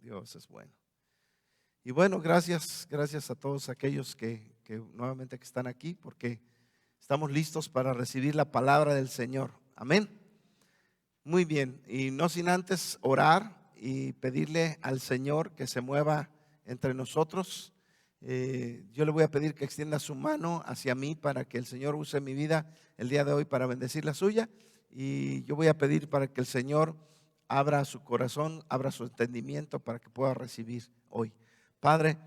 Dios es bueno. Y bueno, gracias a todos aquellos que nuevamente que están aquí, porque estamos listos para recibir la palabra del Señor. Amén. Muy bien, y no sin antes orar y pedirle al Señor que se mueva entre nosotros. Yo le voy a pedir que extienda su mano hacia mí para que el Señor use mi vida el día de hoy para bendecir la suya. Y yo voy a pedir para que el Señor abra su corazón, abra su entendimiento para que pueda recibir hoy. Padre,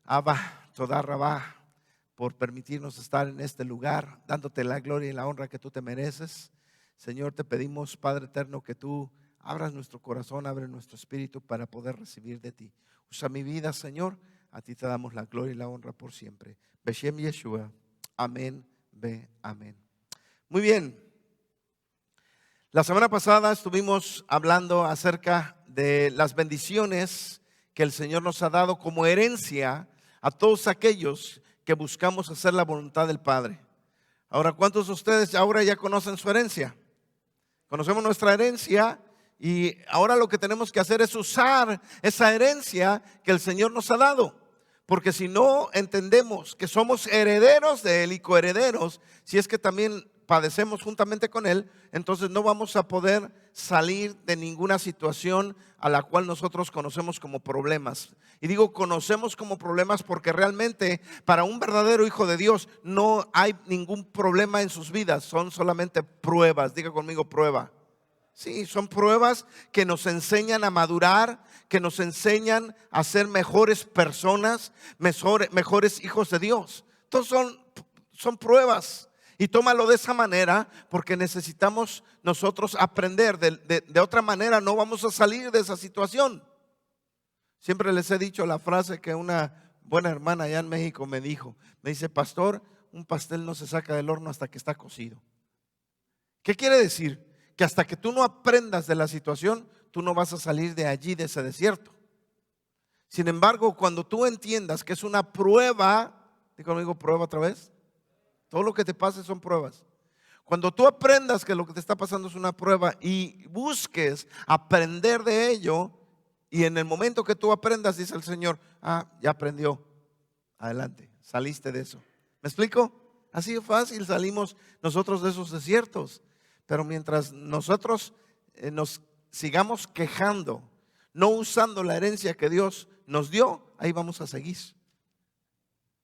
Abba, Todá Rabá, por permitirnos estar en este lugar, dándote la gloria y la honra que tú te mereces. Señor, te pedimos, Padre eterno, que tú abras nuestro corazón, abre nuestro espíritu para poder recibir de ti. Usa mi vida, Señor, a ti te damos la gloria y la honra por siempre. Beshem Yeshua, amén, amén. Muy bien. La semana pasada estuvimos hablando acerca de las bendiciones que el Señor nos ha dado como herencia a todos aquellos que buscamos hacer la voluntad del Padre. Ahora, ¿cuántos de ustedes ahora ya conocen su herencia? Conocemos nuestra herencia y ahora lo que tenemos que hacer es usar esa herencia que el Señor nos ha dado. Porque si no entendemos que somos herederos de Él y coherederos, si es que también padecemos juntamente con Él, entonces no vamos a poder salir de ninguna situación a la cual nosotros conocemos como problemas. Y digo conocemos como problemas porque realmente para un verdadero hijo de Dios no hay ningún problema en sus vidas, son solamente pruebas. Diga conmigo prueba. Sí, son pruebas que nos enseñan a madurar, que nos enseñan a ser mejores personas, mejores hijos de Dios. Entonces son pruebas. Y tómalo de esa manera porque necesitamos nosotros aprender. De otra manera no vamos a salir de esa situación. Siempre les he dicho la frase que una buena hermana allá en México me dijo. Me dice, pastor, un pastel no se saca del horno hasta que está cocido. ¿Qué quiere decir? Que hasta que tú no aprendas de la situación, tú no vas a salir de allí, de ese desierto. Sin embargo, cuando tú entiendas que es una prueba, digo conmigo prueba otra vez. Todo lo que te pase son pruebas. Cuando tú aprendas que lo que te está pasando es una prueba y busques aprender de ello, y en el momento que tú aprendas, dice el Señor, ya aprendió, adelante, saliste de eso. ¿Me explico? Así de fácil salimos nosotros de esos desiertos. Pero mientras nosotros nos sigamos quejando, no usando la herencia que Dios nos dio, ahí vamos a seguir.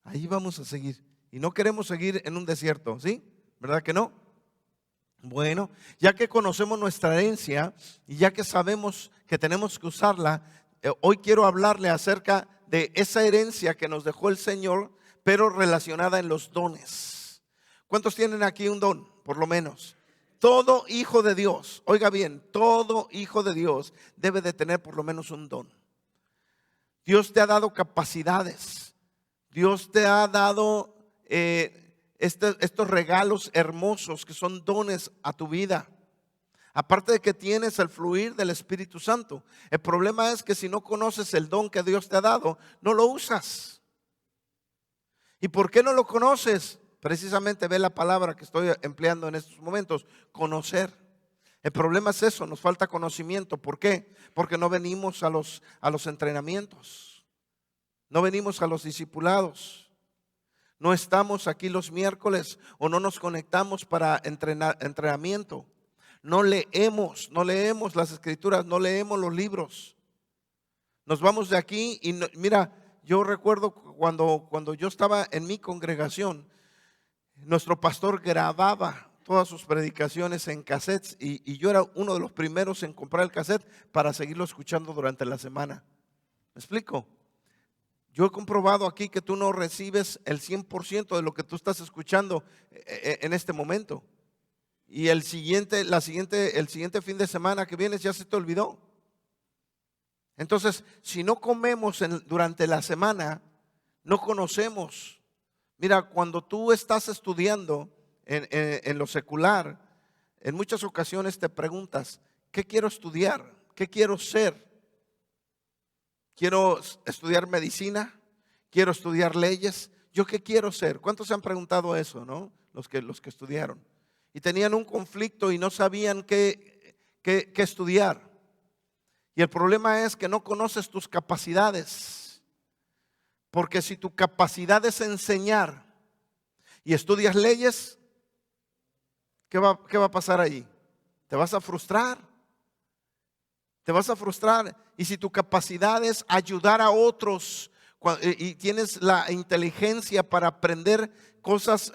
Ahí vamos a seguir. Y no queremos seguir en un desierto, ¿sí? ¿Verdad que no? Bueno, ya que conocemos nuestra herencia y ya que sabemos que tenemos que usarla, hoy quiero hablarle acerca de esa herencia que nos dejó el Señor, pero relacionada en los dones. ¿Cuántos tienen aquí un don? Por lo menos. Todo hijo de Dios, oiga bien, todo hijo de Dios debe de tener por lo menos un don. Dios te ha dado capacidades. Dios te ha dado estos regalos hermosos que son dones a tu vida. Aparte de que tienes el fluir del Espíritu Santo. El problema es que si no conoces el don que Dios te ha dado, no lo usas. ¿Y por qué no lo conoces? Precisamente ve la palabra que estoy empleando en estos momentos, conocer. El problema es eso, nos falta conocimiento. ¿Por qué? Porque no venimos a los entrenamientos. No venimos a los discipulados. No estamos aquí los miércoles o no nos conectamos para entrenamiento. No leemos las escrituras, no leemos los libros. Nos vamos de aquí y mira, yo recuerdo cuando yo estaba en mi congregación, nuestro pastor grababa todas sus predicaciones en cassettes y yo era uno de los primeros en comprar el cassette para seguirlo escuchando durante la semana. ¿Me explico? Yo he comprobado aquí que tú no recibes el 100% de lo que tú estás escuchando en este momento. Y el siguiente fin de semana que viene ya se te olvidó. Entonces, si no comemos durante la semana, no conocemos. Mira, cuando tú estás estudiando en lo secular, en muchas ocasiones te preguntas, ¿qué quiero estudiar? ¿Qué quiero ser? ¿Quiero estudiar medicina? ¿Quiero estudiar leyes? ¿Yo qué quiero ser? ¿Cuántos se han preguntado eso, no? Los que estudiaron. Y tenían un conflicto y no sabían qué estudiar. Y el problema es que no conoces tus capacidades. Porque si tu capacidad es enseñar y estudias leyes, ¿qué va a pasar ahí? Te vas a frustrar. Te vas a frustrar. Y si tu capacidad es ayudar a otros y tienes la inteligencia para aprender cosas,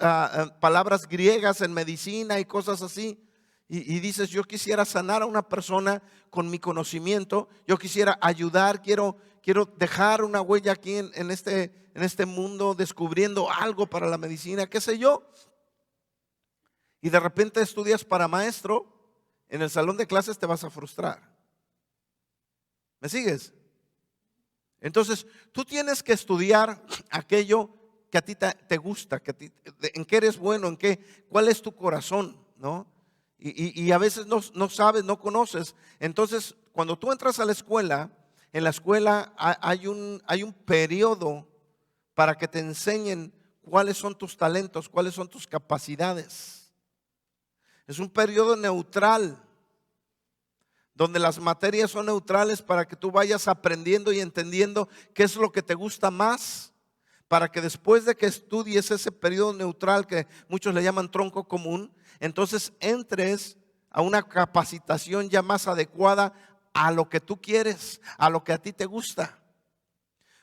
palabras griegas en medicina y cosas así, y dices, yo quisiera sanar a una persona con mi conocimiento, yo quisiera ayudar, quiero dejar una huella aquí en este mundo, descubriendo algo para la medicina, qué sé yo. Y de repente estudias para maestro, en el salón de clases te vas a frustrar. ¿Me sigues? Entonces, tú tienes que estudiar aquello que a ti te gusta, en qué eres bueno, cuál es tu corazón, ¿no? Y a veces no sabes, no conoces. Entonces, cuando tú entras a la escuela, en la escuela hay un periodo para que te enseñen cuáles son tus talentos, cuáles son tus capacidades. Es un periodo neutral, donde las materias son neutrales para que tú vayas aprendiendo y entendiendo qué es lo que te gusta más, para que después de que estudies ese periodo neutral que muchos le llaman tronco común, entonces entres a una capacitación ya más adecuada a lo que tú quieres, a lo que a ti te gusta.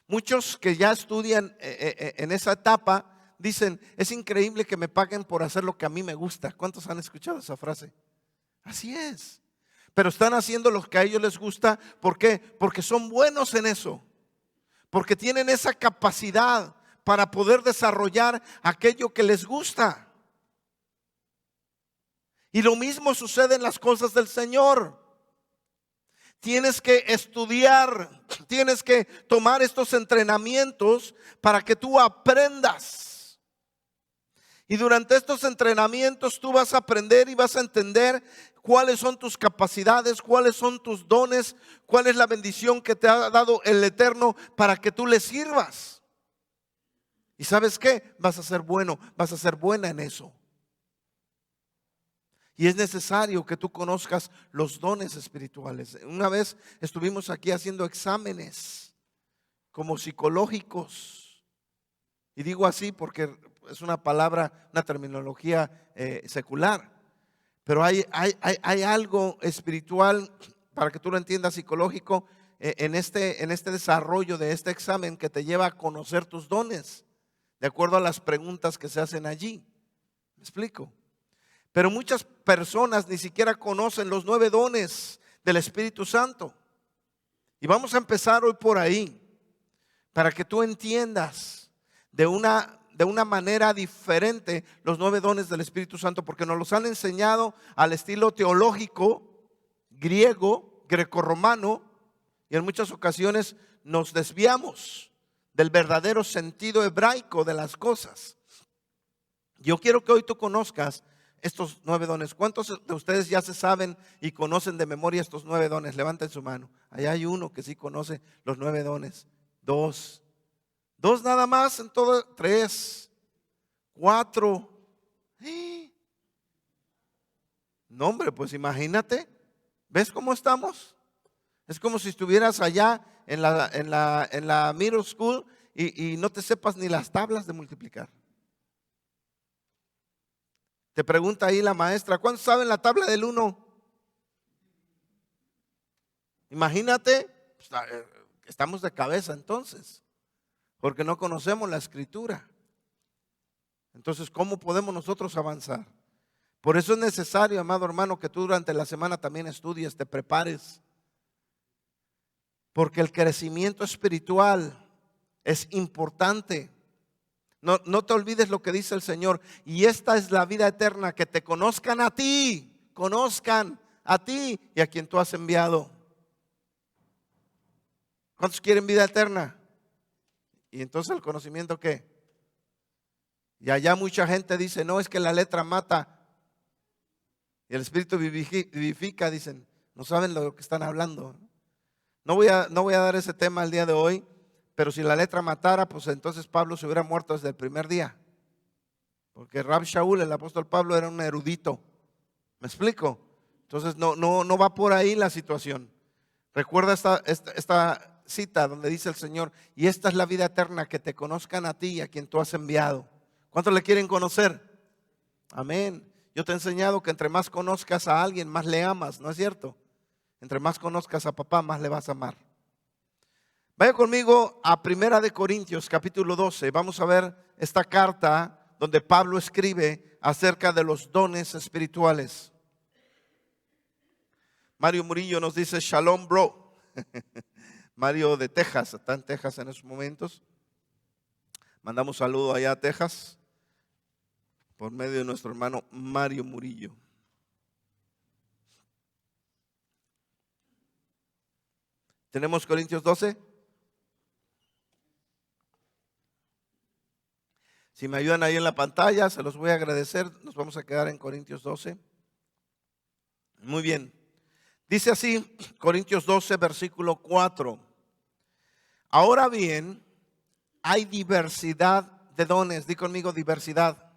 Muchos que ya estudian en esa etapa dicen, es increíble que me paguen por hacer lo que a mí me gusta. ¿Cuántos han escuchado esa frase? Así es. Pero están haciendo lo que a ellos les gusta. ¿Por qué? Porque son buenos en eso. Porque tienen esa capacidad para poder desarrollar aquello que les gusta. Y lo mismo sucede en las cosas del Señor. Tienes que estudiar, tienes que tomar estos entrenamientos para que tú aprendas. Y durante estos entrenamientos tú vas a aprender y vas a entender cuáles son tus capacidades, cuáles son tus dones, cuál es la bendición que te ha dado el Eterno para que tú le sirvas. ¿Y sabes qué? Vas a ser bueno, vas a ser buena en eso. Y es necesario que tú conozcas los dones espirituales. Una vez estuvimos aquí haciendo exámenes como psicológicos. Y digo así porque es una palabra, una terminología secular. Pero hay algo espiritual, para que tú lo entiendas, psicológico, en este desarrollo de este examen que te lleva a conocer tus dones, de acuerdo a las preguntas que se hacen allí. ¿Me explico? Pero muchas personas ni siquiera conocen los 9 dones del Espíritu Santo. Y vamos a empezar hoy por ahí, para que tú entiendas de una manera diferente los 9 dones del Espíritu Santo, porque nos los han enseñado al estilo teológico, griego, grecorromano, y en muchas ocasiones nos desviamos del verdadero sentido hebraico de las cosas. Yo quiero que hoy tú conozcas estos 9 dones. ¿Cuántos de ustedes ya se saben y conocen de memoria estos 9 dones? Levanten su mano. Allá hay uno que sí conoce los 9 dones. 2 nada más en todo. 3, 4. No, hombre, pues imagínate. ¿Ves cómo estamos? Es como si estuvieras allá en la middle school y no te sepas ni las tablas de multiplicar. Te pregunta ahí la maestra, ¿cuántos saben la tabla del 1? Imagínate, estamos de cabeza entonces, porque no conocemos la escritura. Entonces, ¿cómo podemos nosotros avanzar? Por eso es necesario, amado hermano, que tú durante la semana también estudies, te prepares. Porque el crecimiento espiritual es importante. No te olvides lo que dice el Señor. Y esta es la vida eterna, que te conozcan a ti y a quien tú has enviado. ¿Cuántos quieren vida eterna? Y entonces el conocimiento, ¿qué? Y allá mucha gente dice, no, es que la letra mata y el espíritu vivifica. Dicen, no saben lo que están hablando. No voy a dar ese tema el día de hoy. Pero si la letra matara, pues entonces Pablo se hubiera muerto desde el primer día. Porque Rab Shaul, el apóstol Pablo, era un erudito. ¿Me explico? Entonces no va por ahí la situación. Recuerda esta cita donde dice el Señor: y esta es la vida eterna, que te conozcan a ti y a quien tú has enviado. ¿Cuántos le quieren conocer? Amén. Yo te he enseñado que entre más conozcas a alguien, más le amas, ¿no es cierto? Entre más conozcas a papá, más le vas a amar. Vaya conmigo a Primera de Corintios, capítulo 12. Vamos a ver esta carta donde Pablo escribe acerca de los dones espirituales. Mario Murillo nos dice: Shalom, bro. Mario de Texas, está en Texas en estos momentos. Mandamos saludo allá a Texas por medio de nuestro hermano Mario Murillo. ¿Tenemos Corintios 12? Si me ayudan ahí en la pantalla, se los voy a agradecer. Nos vamos a quedar en Corintios 12. Muy bien. Dice así, Corintios 12, versículo 4. Ahora bien, hay diversidad de dones. Di conmigo: diversidad.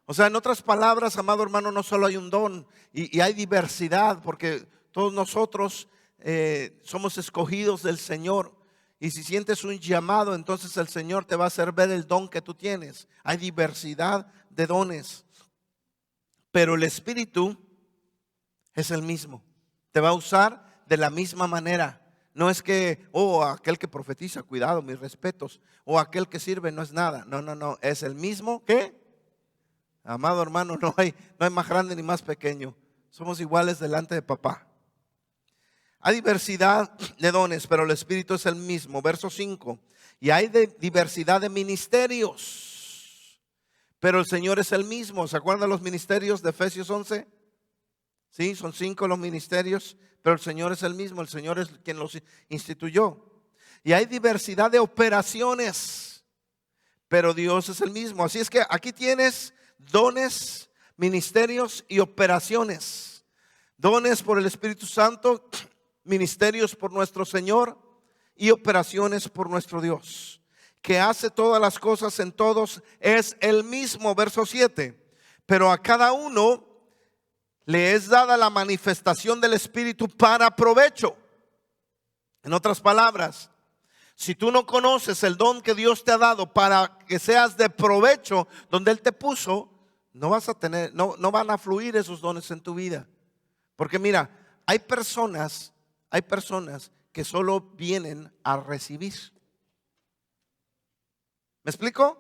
O sea, en otras palabras, amado hermano, no solo hay un don, y hay diversidad, porque todos nosotros somos escogidos del Señor. Y si sientes un llamado, entonces el Señor te va a hacer ver el don que tú tienes. Hay diversidad de dones, pero el Espíritu es el mismo. Te va a usar de la misma manera. No es que, aquel que profetiza, cuidado, mis respetos, o aquel que sirve no es nada. No, es el mismo que, amado hermano, no hay más grande ni más pequeño. Somos iguales delante de papá. Hay diversidad de dones, pero el Espíritu es el mismo. Verso 5. Y hay diversidad de ministerios, pero el Señor es el mismo. ¿Se acuerdan de los ministerios de Efesios 11? Sí, son 5 los ministerios, pero el Señor es el mismo. El Señor es quien los instituyó. Y hay diversidad de operaciones, pero Dios es el mismo. Así es que aquí tienes dones, ministerios y operaciones. Dones por el Espíritu Santo, ministerios por nuestro Señor y operaciones por nuestro Dios, que hace todas las cosas en todos, es el mismo. Verso 7. Pero a cada uno le es dada la manifestación del Espíritu para provecho. En otras palabras, si tú no conoces el don que Dios te ha dado para que seas de provecho donde Él te puso, no vas a tener, no van a fluir esos dones en tu vida. Porque mira, hay personas que solo vienen a recibir. ¿Me explico?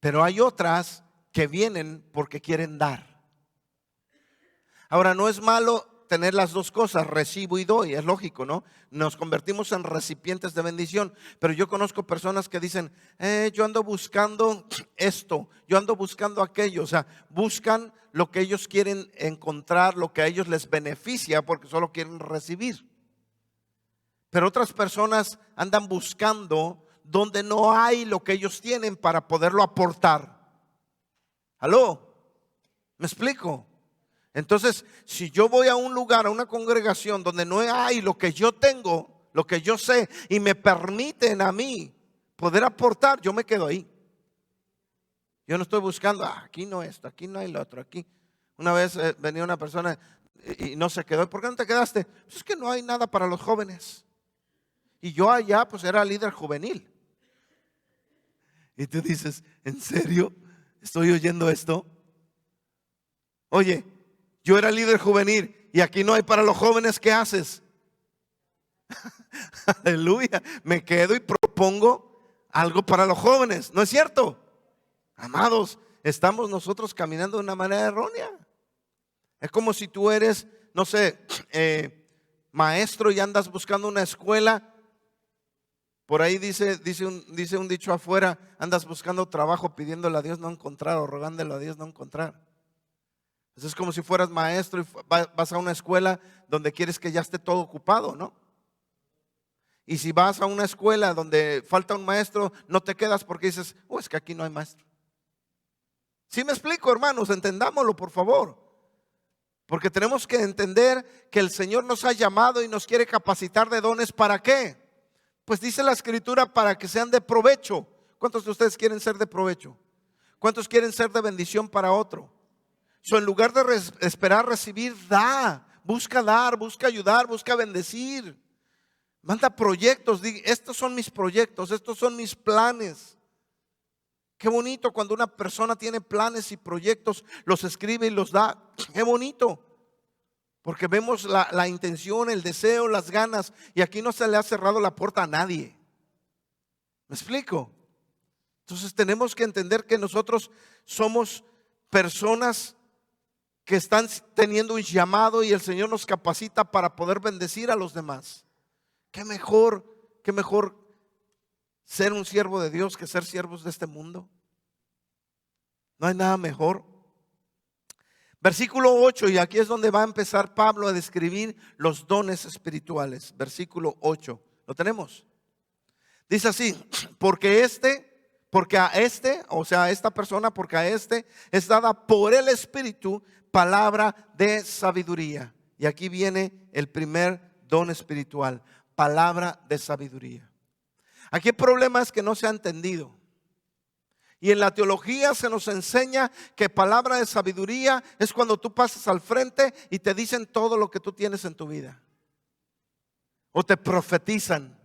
Pero hay otras que vienen porque quieren dar. Ahora, no es malo tener las dos cosas, recibo y doy, es lógico, ¿no? Nos convertimos en recipientes de bendición. Pero yo conozco personas que dicen: yo ando buscando esto, yo ando buscando aquello. O sea, buscan lo que ellos quieren encontrar, lo que a ellos les beneficia, porque solo quieren recibir. Pero otras personas andan buscando donde no hay lo que ellos tienen para poderlo aportar. ¿Aló? ¿Me explico? Entonces, si yo voy a un lugar, a una congregación donde no hay lo que yo tengo, lo que yo sé, y me permiten a mí poder aportar, yo me quedo ahí. Yo no estoy buscando, aquí no esto, aquí no hay lo otro, aquí. Una vez venía una persona y no se quedó. ¿Por qué no te quedaste? Pues es que no hay nada para los jóvenes. Y yo allá pues era líder juvenil. Y tú dices: ¿en serio? ¿Estoy oyendo esto? Oye, yo era líder juvenil y aquí no hay para los jóvenes. ¿Qué haces? Aleluya. Me quedo y propongo algo para los jóvenes. ¿No es cierto? Amados, estamos nosotros caminando de una manera errónea. Es como si tú eres, no sé, maestro y andas buscando una escuela. Por ahí dice un dicho afuera: andas buscando trabajo pidiéndole a Dios no encontrar, o rogándole a Dios no encontrar. Eso es como si fueras maestro y vas a una escuela donde quieres que ya esté todo ocupado, ¿no? Y si vas a una escuela donde falta un maestro, no te quedas porque dices: es que aquí no hay maestro. ¿Sí me explico, hermanos? Entendámoslo, por favor. Porque tenemos que entender que el Señor nos ha llamado y nos quiere capacitar de dones. ¿Para qué? Pues dice la Escritura: para que sean de provecho. ¿Cuántos de ustedes quieren ser de provecho? ¿Cuántos quieren ser de bendición para otro? En lugar de esperar recibir, da. busca dar, busca ayudar, busca bendecir. Manda proyectos, estos son mis proyectos, estos son mis planes. Qué bonito cuando una persona tiene planes y proyectos, los escribe y los da. Qué bonito, porque vemos la intención, el deseo, las ganas, y aquí no se le ha cerrado la puerta a nadie. ¿Me explico? Entonces tenemos que entender que nosotros somos personas que están teniendo un llamado y el Señor nos capacita para poder bendecir a los demás. Qué mejor ser un siervo de Dios que ser siervos de este mundo. No hay nada mejor. Versículo 8, y aquí es donde va a empezar Pablo a describir los dones espirituales. Versículo 8, ¿lo tenemos? Dice así: porque a esta persona, porque a este es dada por el Espíritu palabra de sabiduría. Y aquí viene el primer don espiritual, palabra de sabiduría. Aquí el problema es que no se ha entendido. Y en la teología se nos enseña que palabra de sabiduría es cuando tú pasas al frente y te dicen todo lo que tú tienes en tu vida. O te profetizan.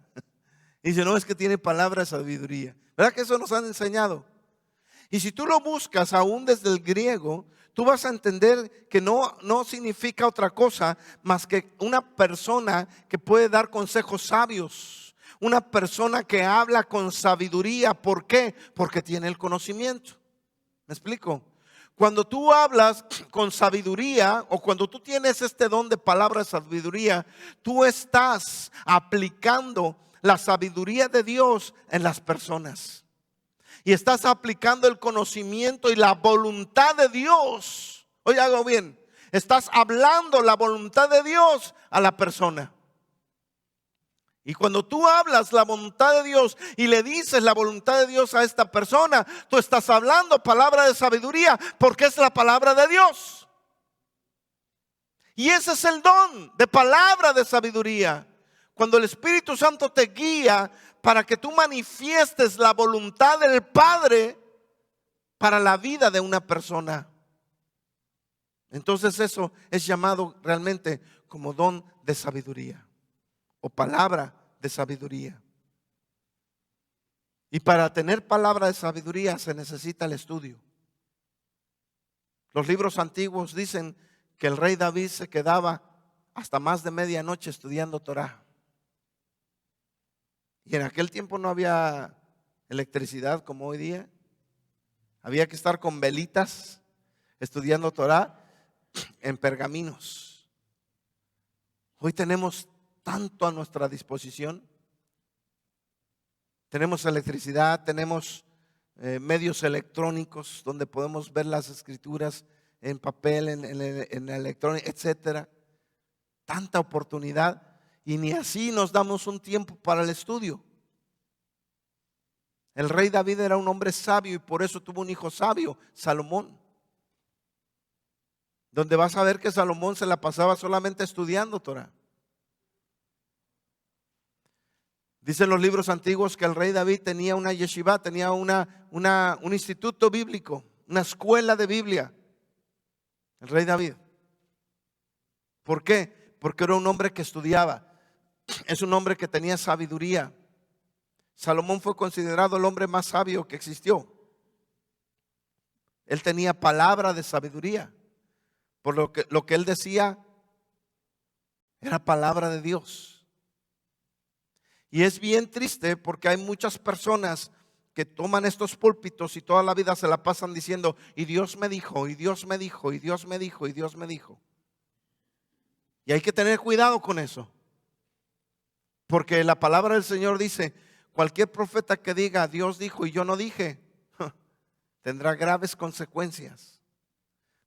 Y dicen, no, es que tiene palabra de sabiduría. ¿Verdad que eso nos han enseñado? Y si tú lo buscas aún desde el griego, tú vas a entender que no significa otra cosa más que una persona que puede dar consejos sabios. Una persona que habla con sabiduría. ¿Por qué? Porque tiene el conocimiento. ¿Me explico? Cuando tú hablas con sabiduría, o cuando tú tienes este don de palabra de sabiduría, tú estás aplicando la sabiduría de Dios en las personas. Y estás aplicando el conocimiento y la voluntad de Dios. Oye, hago bien. Estás hablando la voluntad de Dios a la persona. Y cuando tú hablas la voluntad de Dios y le dices la voluntad de Dios a esta persona, tú estás hablando palabra de sabiduría, porque es la palabra de Dios. Y ese es el don de palabra de sabiduría. Cuando el Espíritu Santo te guía para que tú manifiestes la voluntad del Padre para la vida de una persona. Entonces eso es llamado realmente como don de sabiduría o palabra de sabiduría. Y para tener palabra de sabiduría se necesita el estudio. Los libros antiguos dicen que el rey David se quedaba hasta más de medianoche estudiando Torá. Y en aquel tiempo no había electricidad como hoy día. Había que estar con velitas estudiando Torá en pergaminos. Hoy tenemos tanto a nuestra disposición. Tenemos electricidad, tenemos medios electrónicos donde podemos ver las escrituras en papel, en electrónico, etcétera. Tanta oportunidad. Y ni así nos damos un tiempo para el estudio. El rey David era un hombre sabio y por eso tuvo un hijo sabio, Salomón. Donde vas a ver que Salomón se la pasaba solamente estudiando Torah. Dicen los libros antiguos que el rey David tenía una yeshiva, tenía un instituto bíblico, una escuela de Biblia. El rey David. ¿Por qué? Porque era un hombre que estudiaba. Es un hombre que tenía sabiduría. Salomón fue considerado el hombre más sabio que existió. Él tenía palabra de sabiduría. Por lo que él decía era palabra de Dios. Y es bien triste porque hay muchas personas que toman estos púlpitos y toda la vida se la pasan diciendo, y Dios me dijo, y Dios me dijo, y Dios me dijo, y Dios me dijo. Y hay que tener cuidado con eso. Porque la palabra del Señor dice, cualquier profeta que diga Dios dijo y yo no dije, tendrá graves consecuencias.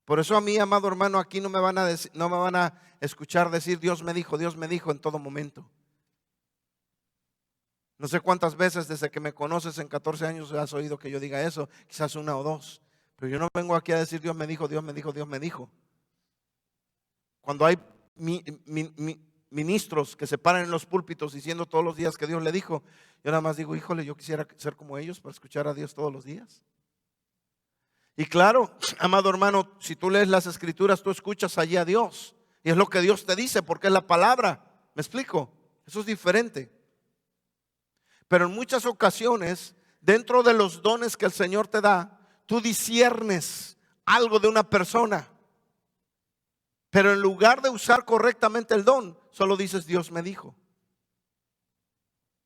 Por eso a mí, amado hermano, aquí no me van a escuchar decir Dios me dijo en todo momento. No sé cuántas veces desde que me conoces en 14 años has oído que yo diga eso, quizás una o dos. Pero yo no vengo aquí a decir Dios me dijo, Dios me dijo, Dios me dijo. Cuando hay ministros que se paran en los púlpitos diciendo todos los días que Dios le dijo, yo nada más digo, híjole, yo quisiera ser como ellos para escuchar a Dios todos los días. Y claro, amado hermano, si tú lees las escrituras, tú escuchas allí a Dios, Y es lo que Dios te dice porque es la palabra. ¿Me explico? Eso es diferente. Pero en muchas ocasiones, dentro de los dones que el Señor te da, tú disciernes algo de una persona. Pero en lugar de usar correctamente el don, solo dices Dios me dijo.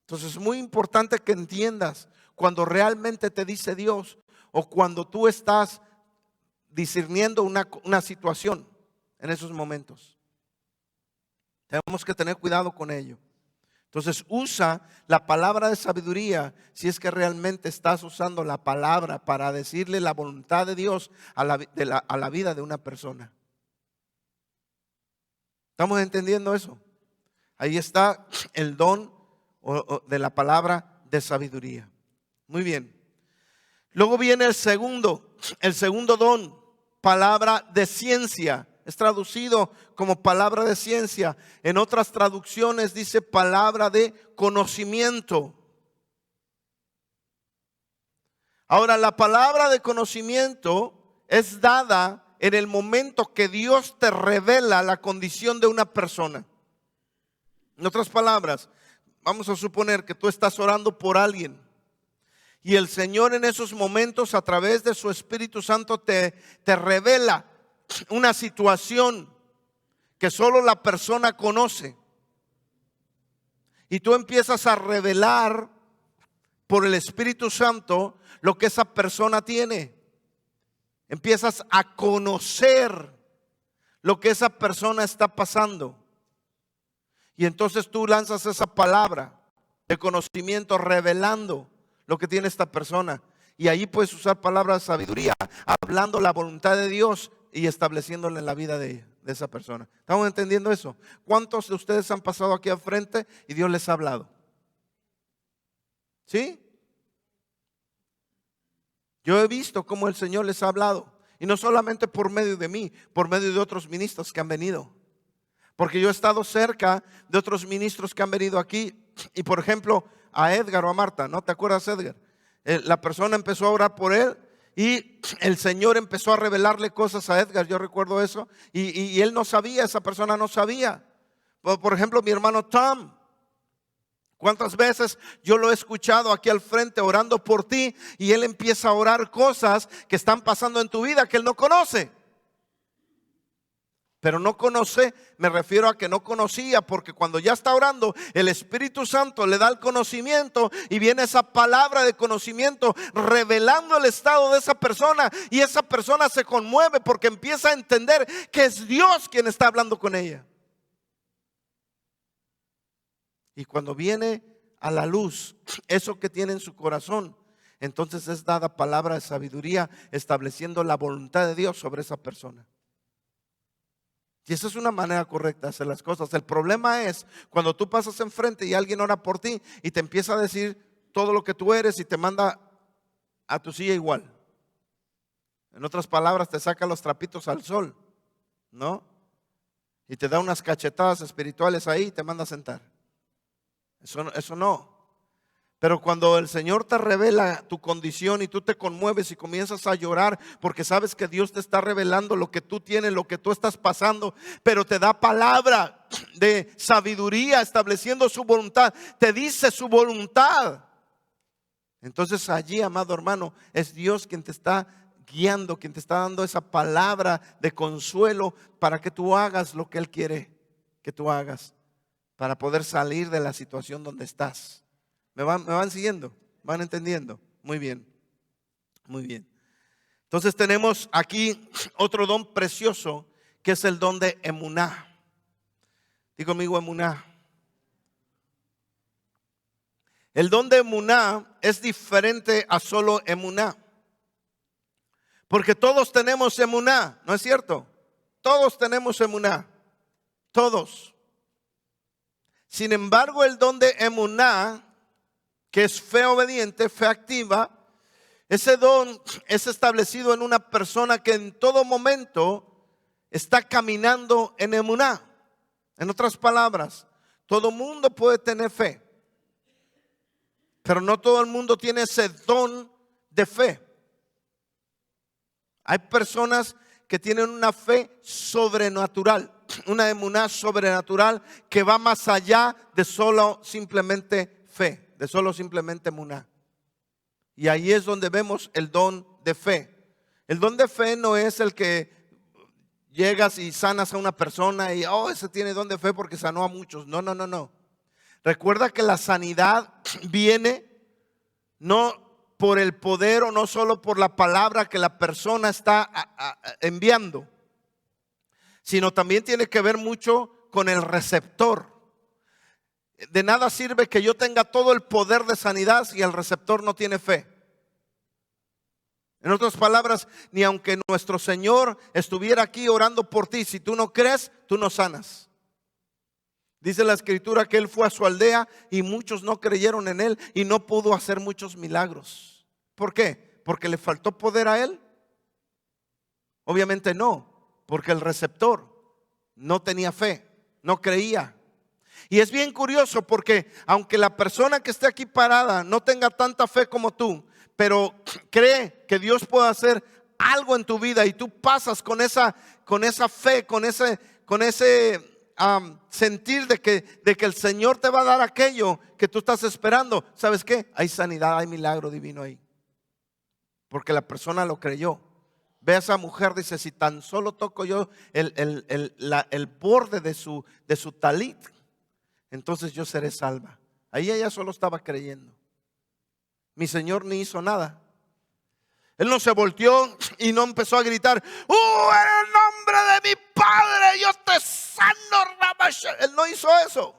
Entonces es muy importante que entiendas cuando realmente te dice Dios o cuando tú estás discerniendo una situación en esos momentos. Tenemos que tener cuidado con ello. Entonces usa la palabra de sabiduría si es que realmente estás usando la palabra para decirle la voluntad de Dios a la vida de una persona. ¿Estamos entendiendo eso? Ahí está el don de la palabra de sabiduría. Muy bien. Luego viene el segundo don, palabra de ciencia. Es traducido como palabra de ciencia. En otras traducciones dice palabra de conocimiento. Ahora, la palabra de conocimiento es dada en el momento que Dios te revela la condición de una persona. En otras palabras, vamos a suponer que tú estás orando por alguien y el Señor en esos momentos a través de su Espíritu Santo te revela una situación que solo la persona conoce. Y tú empiezas a revelar por el Espíritu Santo lo que esa persona tiene. Empiezas a conocer lo que esa persona está pasando. Y entonces tú lanzas esa palabra de conocimiento revelando lo que tiene esta persona. Y ahí puedes usar palabras de sabiduría, hablando la voluntad de Dios y estableciéndole en la vida de esa persona. ¿Estamos entendiendo eso? ¿Cuántos de ustedes han pasado aquí al frente y Dios les ha hablado? ¿Sí? Yo he visto cómo el Señor les ha hablado. Y no solamente por medio de mí, por medio de otros ministros que han venido. Porque yo he estado cerca de otros ministros que han venido aquí. Y por ejemplo, a Edgar o a Marta, ¿no te acuerdas, Edgar? La persona empezó a orar por él y el Señor empezó a revelarle cosas a Edgar. Yo recuerdo eso. Y él no sabía, esa persona no sabía. Por ejemplo, mi hermano Tom. ¿Cuántas veces yo lo he escuchado aquí al frente orando por ti y él empieza a orar cosas que están pasando en tu vida que él no conoce? Pero no conoce, me refiero a que no conocía, porque cuando ya está orando, el Espíritu Santo le da el conocimiento y viene esa palabra de conocimiento revelando el estado de esa persona y esa persona se conmueve porque empieza a entender que es Dios quien está hablando con ella. Y cuando viene a la luz eso que tiene en su corazón, entonces es dada palabra de sabiduría estableciendo la voluntad de Dios sobre esa persona. Y esa es una manera correcta de hacer las cosas. El problema es cuando tú pasas enfrente y alguien ora por ti y te empieza a decir todo lo que tú eres y te manda a tu silla igual. En otras palabras, te saca los trapitos al sol, ¿no? Y te da unas cachetadas espirituales ahí y te manda a sentar. Eso no. Pero cuando el Señor te revela tu condición y tú te conmueves y comienzas a llorar porque sabes que Dios te está revelando lo que tú tienes, lo que tú estás pasando, pero te da palabra de sabiduría estableciendo su voluntad, te dice su voluntad. Entonces allí, amado hermano, es Dios quien te está guiando, quien te está dando esa palabra de consuelo para que tú hagas lo que Él quiere que tú hagas, para poder salir de la situación donde estás. ¿Me van siguiendo? ¿Van entendiendo? Muy bien, muy bien. Entonces tenemos aquí otro don precioso que es el don de emuná. Digo conmigo emuná. El don de emuná es diferente a solo emuná. Porque todos tenemos emuná, ¿no es cierto? Todos tenemos emuná. Todos. Sin embargo, el don de emuná, que es fe obediente, fe activa, ese don es establecido en una persona que en todo momento está caminando en emuná. En otras palabras, todo mundo puede tener fe, pero no todo el mundo tiene ese don de fe. Hay personas que tienen una fe sobrenatural. una emuná sobrenatural que va más allá de solo simplemente fe, de solo simplemente emuná. Y ahí es donde vemos el don de fe. El don de fe no es el que llegas y sanas a una persona y ese tiene don de fe porque sanó a muchos. No, no, no, no. Recuerda que la sanidad viene no por el poder o no solo por la palabra que la persona está enviando, sino también tiene que ver mucho con el receptor. De nada sirve que yo tenga todo el poder de sanidad si el receptor no tiene fe. En otras palabras, ni aunque nuestro Señor estuviera aquí orando por ti, si tú no crees, tú no sanas. Dice la Escritura que Él fue a su aldea y muchos no creyeron en Él y no pudo hacer muchos milagros. ¿Por qué? ¿Porque le faltó poder a Él? Obviamente no, porque el receptor no tenía fe, no creía. Y es bien curioso porque aunque la persona que esté aquí parada no tenga tanta fe como tú, pero cree que Dios puede hacer algo en tu vida y tú pasas con esa fe, con ese sentir de que el Señor te va a dar aquello que tú estás esperando. ¿Sabes qué? Hay sanidad, hay milagro divino ahí, porque la persona lo creyó. Ve a esa mujer, dice, si tan solo toco yo el borde de su talit, entonces yo seré salva. Ahí ella solo estaba creyendo. Mi Señor ni hizo nada. Él no se volteó y no empezó a gritar: en el nombre de mi Padre yo te sano, Rabash. Él no hizo eso.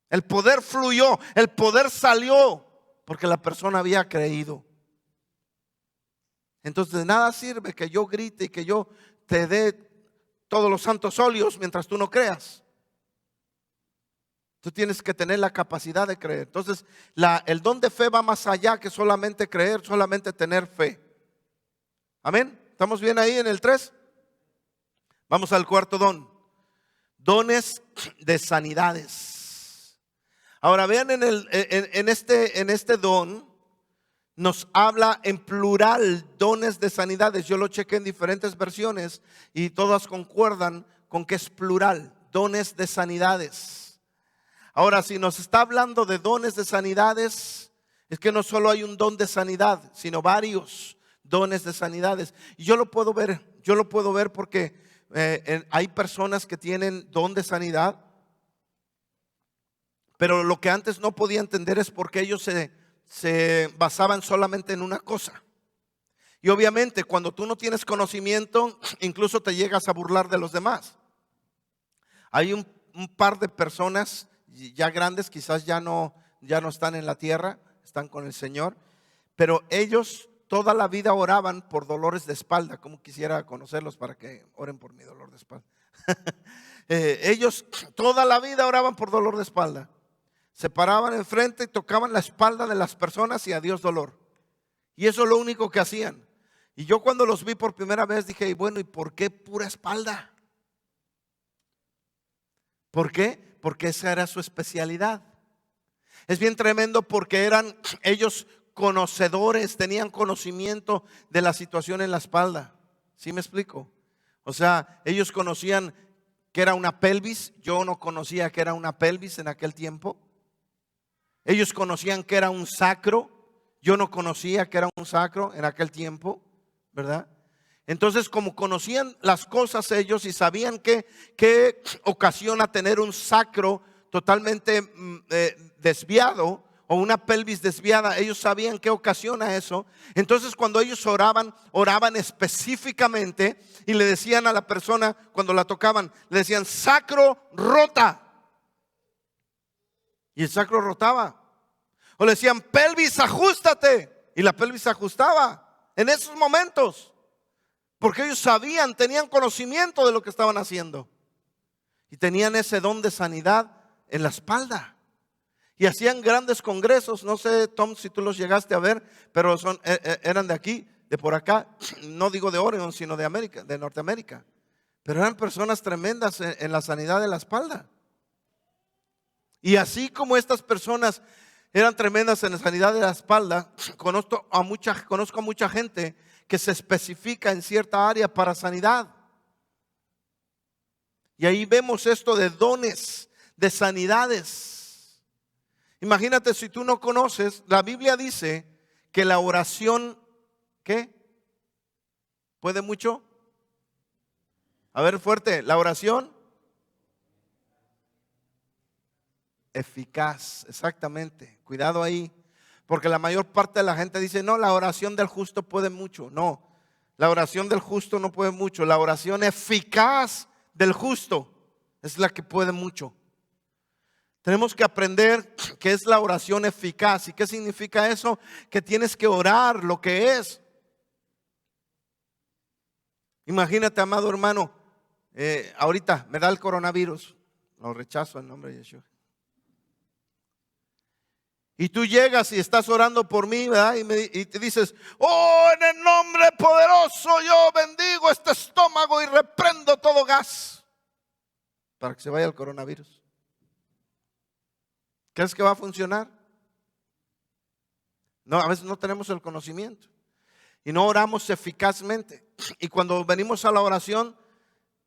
El poder fluyó, el poder salió porque la persona había creído. Entonces de nada sirve que yo grite y que yo te dé todos los santos óleos mientras tú no creas. Tú tienes que tener la capacidad de creer. Entonces el don de fe va más allá que solamente creer, solamente tener fe. Amén. ¿Estamos bien ahí en el 3? Vamos al cuarto don. Dones de sanidades. Ahora vean en este don nos habla en plural, dones de sanidades. Yo lo chequé en diferentes versiones y todas concuerdan con que es plural, dones de sanidades. Ahora, si nos está hablando de dones de sanidades, es que no solo hay un don de sanidad, sino varios dones de sanidades. Y yo lo puedo ver porque hay personas que tienen don de sanidad, pero lo que antes no podía entender es porque ellos se basaban solamente en una cosa. Y obviamente cuando tú no tienes conocimiento, incluso te llegas a burlar de los demás. Hay un par de personas ya grandes, quizás ya no están en la tierra, están con el Señor, pero ellos toda la vida oraban por dolores de espalda. Como quisiera conocerlos para que oren por mi dolor de espalda. Ellos toda la vida oraban por dolor de espalda. Se paraban enfrente y tocaban la espalda de las personas y adiós dolor. Y eso es lo único que hacían. Y yo cuando los vi por primera vez dije, bueno, ¿y por qué pura espalda? ¿Por qué? Porque esa era su especialidad. Es bien tremendo porque eran ellos conocedores, tenían conocimiento de la situación en la espalda. ¿Sí me explico? O sea, ellos conocían que era una pelvis. Yo no conocía que era una pelvis en aquel tiempo. Ellos conocían que era un sacro. Yo no conocía que era un sacro en aquel tiempo, ¿verdad? Entonces, como conocían las cosas ellos y sabían qué ocasiona tener un sacro totalmente desviado o una pelvis desviada, ellos sabían qué ocasiona eso. Entonces cuando ellos oraban específicamente y le decían a la persona cuando la tocaban, le decían: sacro, rota. Y el sacro rotaba. O le decían: pelvis, ajústate. Y la pelvis se ajustaba en esos momentos. Porque ellos sabían, tenían conocimiento de lo que estaban haciendo. Y tenían ese don de sanidad en la espalda. Y hacían grandes congresos. No sé, Tom, si tú los llegaste a ver, pero eran de aquí, de por acá. No digo de Oregon, sino de América, de Norteamérica. Pero eran personas tremendas en la sanidad de la espalda. Y así como estas personas eran tremendas en la sanidad de la espalda, conozco a mucha gente que se especifica en cierta área para sanidad. Y ahí vemos esto de dones, de sanidades. Imagínate si tú no conoces, la Biblia dice que la oración, ¿qué? ¿Puede mucho? A ver, fuerte, la oración eficaz, exactamente. Cuidado ahí, porque la mayor parte de la gente dice, no, la oración del justo puede mucho. No, la oración del justo no puede mucho. La oración eficaz del justo es la que puede mucho. Tenemos que aprender qué es la oración eficaz. ¿Y qué significa eso? Que tienes que orar lo que es. Imagínate, amado hermano, ahorita me da el coronavirus. Lo rechazo en nombre de Yeshua. Y tú llegas y estás orando por mí, ¿verdad? Y te dices, oh, en el nombre poderoso yo bendigo este estómago y reprendo todo gas para que se vaya el coronavirus. ¿Crees que va a funcionar? No, a veces no tenemos el conocimiento y no oramos eficazmente. Y cuando venimos a la oración,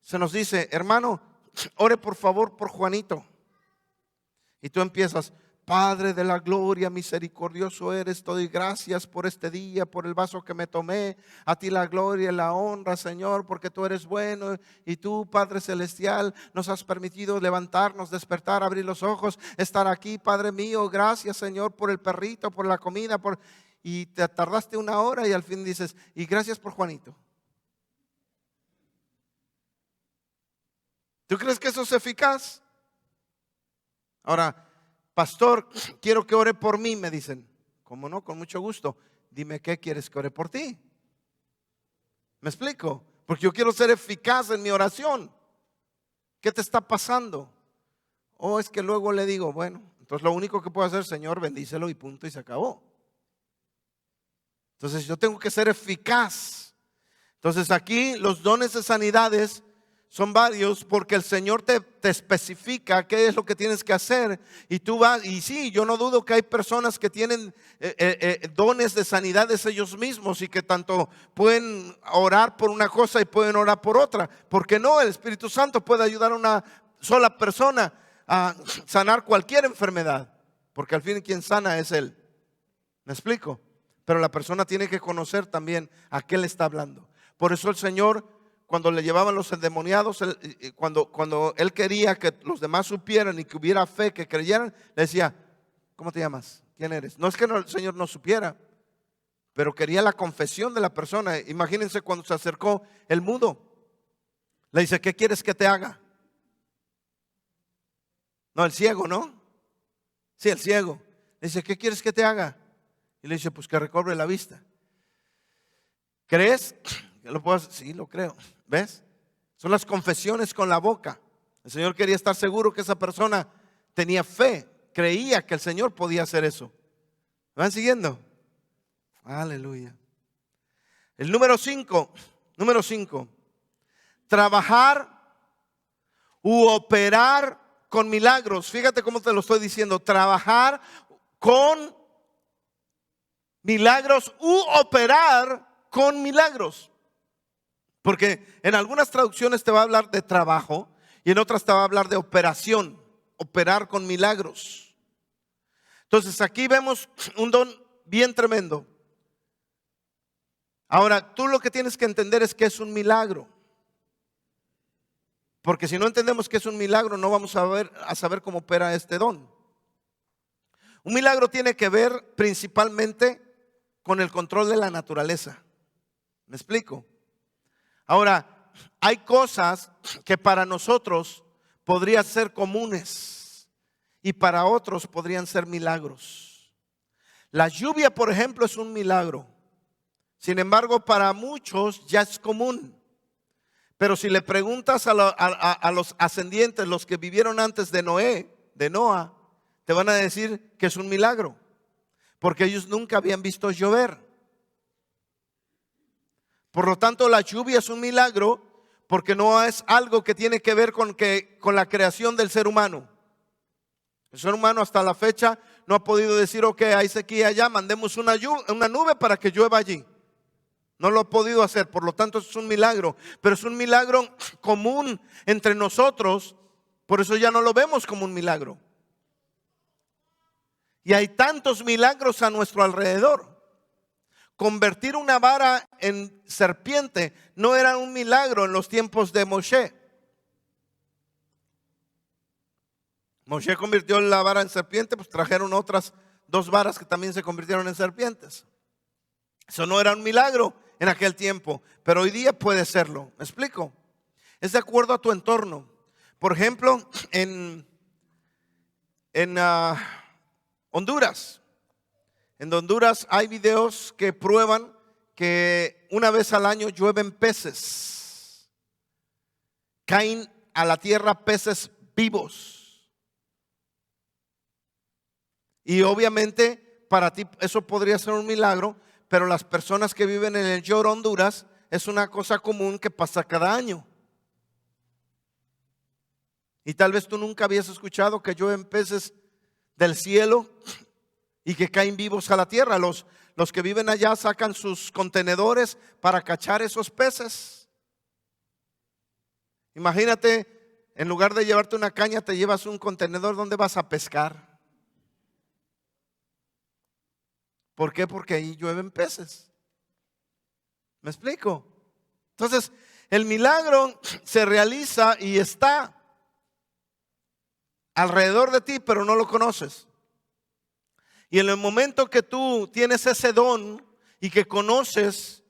se nos dice, hermano, ore por favor por Juanito. Y tú empiezas, Padre de la gloria, misericordioso eres, te doy gracias por este día, por el vaso que me tomé. A ti la gloria y la honra, Señor, porque tú eres bueno. Y tú, Padre celestial, nos has permitido levantarnos, despertar, abrir los ojos, estar aquí, Padre mío. Gracias, Señor, por el perrito, por la comida. Y te tardaste una hora y al fin dices, y gracias por Juanito. ¿Tú crees que eso es eficaz? Ahora, pastor, quiero que ore por mí, me dicen. ¿Cómo no? Con mucho gusto. Dime qué quieres que ore por ti. ¿Me explico? Porque yo quiero ser eficaz en mi oración. ¿Qué te está pasando? O es que luego le digo, bueno, entonces lo único que puedo hacer, Señor, bendícelo y punto y se acabó. Entonces yo tengo que ser eficaz. Entonces aquí los dones de sanidades son varios porque el Señor te especifica qué es lo que tienes que hacer. Y tú vas, y sí, yo no dudo que hay personas que tienen dones de sanidades ellos mismos y que tanto pueden orar por una cosa y pueden orar por otra. Porque no, el Espíritu Santo puede ayudar a una sola persona a sanar cualquier enfermedad. Porque al fin quien sana es Él. ¿Me explico? Pero la persona tiene que conocer también a qué le está hablando. Por eso el Señor, cuando le llevaban los endemoniados, cuando Él quería que los demás supieran y que hubiera fe, que creyeran, le decía, ¿cómo te llamas? ¿Quién eres? No es que el Señor no supiera, pero quería la confesión de la persona. Imagínense cuando se acercó el mudo. Le dice, ¿qué quieres que te haga? No, el ciego, ¿no? Sí, el ciego. Le dice, ¿qué quieres que te haga? Y le dice, pues que recobre la vista. ¿Crees que lo puedo hacer? Sí, lo creo. ¿Ves? Son las confesiones con la boca. El Señor quería estar seguro que esa persona tenía fe, creía que el Señor podía hacer eso. ¿Me van siguiendo? Aleluya. El número 5, trabajar u operar con milagros. Fíjate cómo te lo estoy diciendo. Trabajar con milagros u operar con milagros. Porque en algunas traducciones te va a hablar de trabajo y en otras te va a hablar de operación, operar con milagros. Entonces aquí vemos un don bien tremendo. Ahora, tú lo que tienes que entender es que es un milagro. Porque si no entendemos que es un milagro, no vamos a saber cómo opera este don. Un milagro tiene que ver principalmente con el control de la naturaleza. ¿Me explico? Ahora, hay cosas que para nosotros podrían ser comunes y para otros podrían ser milagros. La lluvia, por ejemplo, es un milagro. Sin embargo, para muchos ya es común. Pero si le preguntas a los ascendientes, los que vivieron antes de Noah, te van a decir que es un milagro. Porque ellos nunca habían visto llover. Por lo tanto, la lluvia es un milagro porque no es algo que tiene que ver con la creación del ser humano. El ser humano hasta la fecha no ha podido decir, ok, hay sequía allá, mandemos una nube para que llueva allí. No lo ha podido hacer, por lo tanto es un milagro. Pero es un milagro común entre nosotros, por eso ya no lo vemos como un milagro. Y hay tantos milagros a nuestro alrededor. Convertir una vara en serpiente no era un milagro en los tiempos de Moshe. Moshe convirtió la vara en serpiente, pues trajeron otras 2 varas que también se convirtieron en serpientes. Eso no era un milagro en aquel tiempo, pero hoy día puede serlo. ¿Me explico? Es de acuerdo a tu entorno. Por ejemplo, en Honduras. En Honduras hay videos que prueban que una vez al año llueven peces. Caen a la tierra peces vivos. Y obviamente para ti eso podría ser un milagro, pero las personas que viven en el Yoro, Honduras, es una cosa común que pasa cada año. Y tal vez tú nunca habías escuchado que llueven peces del cielo y que caen vivos a la tierra. Los que viven allá sacan sus contenedores para cachar esos peces. Imagínate, en lugar de llevarte una caña, te llevas un contenedor donde vas a pescar. ¿Por qué? Porque ahí llueven peces. ¿Me explico? Entonces, el milagro se realiza y está alrededor de ti, pero no lo conoces. Y en el momento que tú tienes ese don y que conoces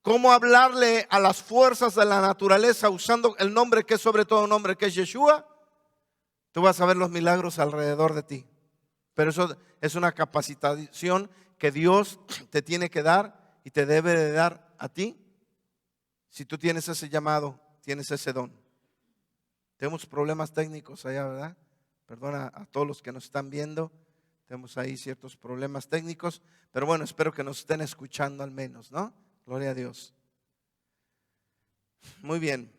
cómo hablarle a las fuerzas de la naturaleza usando el nombre que es sobre todo nombre, que es Yeshua, tú vas a ver los milagros alrededor de ti. Pero eso es una capacitación que Dios te tiene que dar y te debe de dar a ti. Si tú tienes ese llamado, tienes ese don. Tenemos problemas técnicos allá, ¿verdad? Perdona a todos los que nos están viendo. Tenemos ahí ciertos problemas técnicos, pero bueno, espero que nos estén escuchando al menos, ¿no? Gloria a Dios. Muy bien.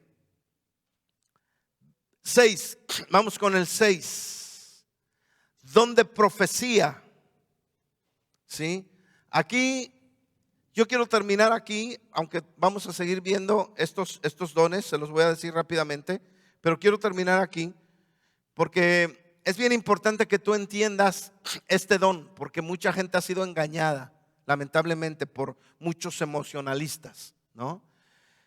6, vamos con el 6. Don de profecía. ¿Sí? Aquí, yo quiero terminar aquí, aunque vamos a seguir viendo estos dones, se los voy a decir rápidamente, pero quiero terminar aquí porque es bien importante que tú entiendas este don, porque mucha gente ha sido engañada, lamentablemente, por muchos emocionalistas, ¿no?